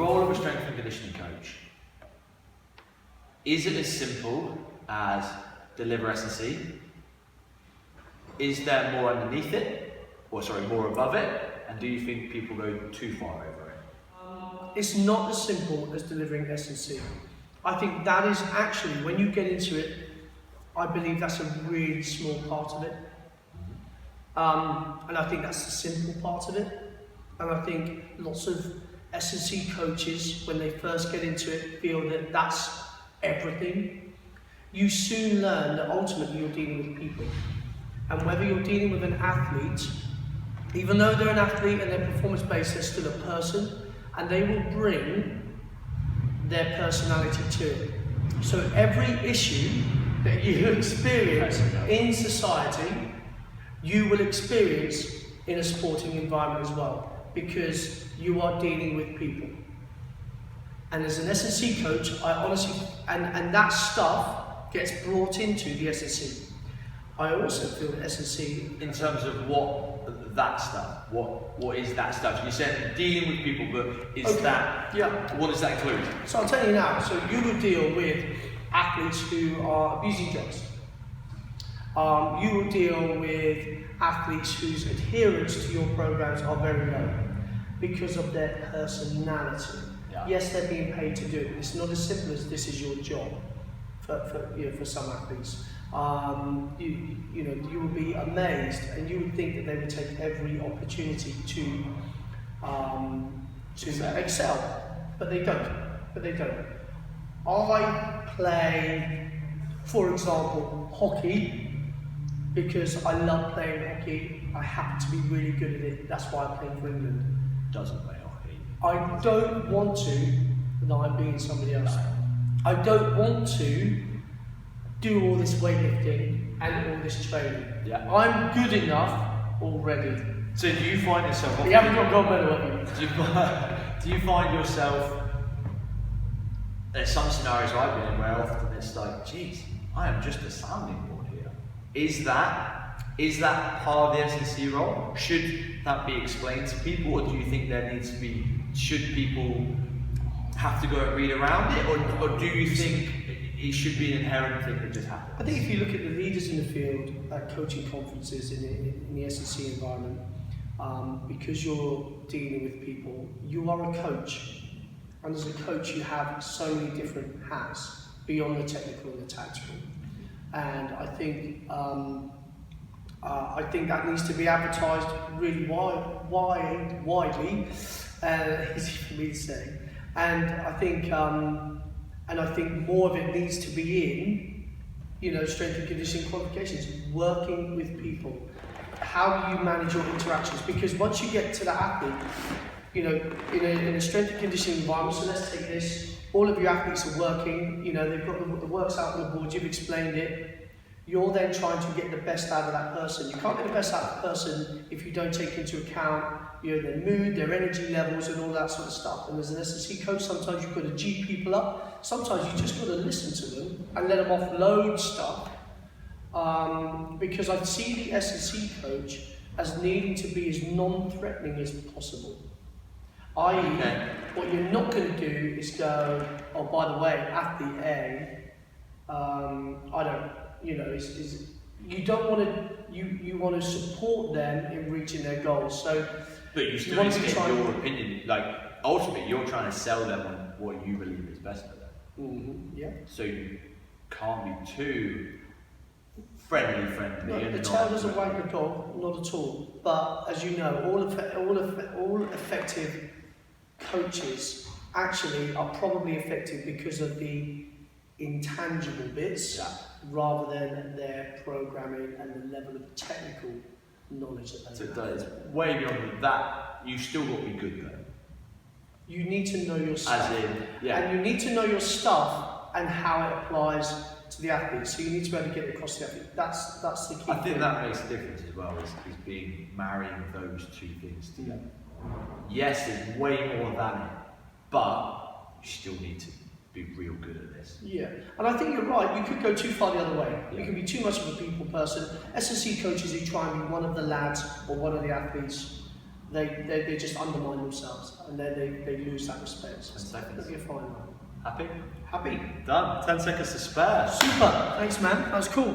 role of a strength and conditioning coach, is it as simple as deliver S&C? Is there more underneath it, or sorry, more above it? And do you think people go too far over it? It's not as simple as delivering S&C. I think that is actually, when you get into it, I believe that's a really small part of it. And I think that's the simple part of it. And I think lots of S&C coaches, when they first get into it, feel that that's everything. You soon learn that ultimately you're dealing with people. And whether you're dealing with an athlete, even though they're an athlete and they're performance-based, they're still a person, and they will bring their personality to it. So every issue that you experience in society, you will experience in a sporting environment as well, because you are dealing with people. And as an S&C coach, I honestly, and that stuff gets brought into the S&C. I also feel that S&C, in terms of what that stuff, what is that stuff? You said dealing with people, but is that, what does that include? So I'll tell you now, so you will deal with athletes who are abusing drugs. You will deal with athletes whose adherence to your programs are very low because of their personality. Yeah. Yes, they're being paid to do it. It's not as simple as this is your job for some athletes. You will be amazed, and you would think that they would take every opportunity to excel, but they don't. I play, for example, hockey because I love playing hockey. I happen to be really good at it. That's why I play for England. Doesn't play hockey. I don't want to, no, I'm being somebody else. I don't want to do all this weightlifting and all this training. Yeah. I'm good enough already. So do you find yourself... You haven't got gold medal, have you? Do you find yourself... There's some scenarios I've been in where often it's like, geez, I am just a sounding board here. Is that part of the S&C role? Should that be explained to people, or do you think there needs to be... Should people have to go and read around it, or do you think it should be an inherent thing that just happens? I think if you look at the leaders in the field at coaching conferences in the S&C environment, because you're dealing with people, you are a coach. And as a coach, you have so many different hats beyond the technical and the tactical. And I think that needs to be advertised really widely. Easy for me to say. And I think more of it needs to be in, strength and conditioning qualifications, working with people. How do you manage your interactions? Because once you get to the athlete, in a strength and conditioning environment, so let's take this, all of your athletes are working, they've got the works out on the board, you've explained it, you're then trying to get the best out of that person. You can't get the best out of the person if you don't take into account their mood, their energy levels and all that sort of stuff. And as an S&C coach, sometimes you've got to G people up, sometimes you just got to listen to them and let them offload stuff. Because I see the S&C coach as needing to be as non-threatening as possible. I.e., what you're not going to do is go, oh, by the way, athlete A, you don't want to, you want to support them in reaching their goals. So, but you still need to get your opinion. Like, ultimately, you're trying to sell them on what you believe is best for them. Mm-hmm. Yeah. So you can't be too friendly. No, the tail doesn't wag the dog, not at all. But as you know, all effective coaches actually are probably effective because of the intangible bits, rather than their programming and the level of technical knowledge that they have. So it's way beyond that. You still got to be good though. You need to know your stuff. Yeah. And you need to know your stuff and how it applies to the athlete. So you need to be able to get it across to the athlete. That's the key. I think that makes a difference as well, is being marrying those two things together. Yes, there's way more than it, but you still need to be real good at this. Yeah, and I think you're right. You could go too far the other way. Yeah. You can be too much of a people person. S&C coaches who try and be one of the lads or one of the athletes, they just undermine themselves, and then they lose that respect. 10 seconds. It'll be a fine line. Happy? Happy? Done. 10 seconds to spare. Super. Thanks, man. That was cool.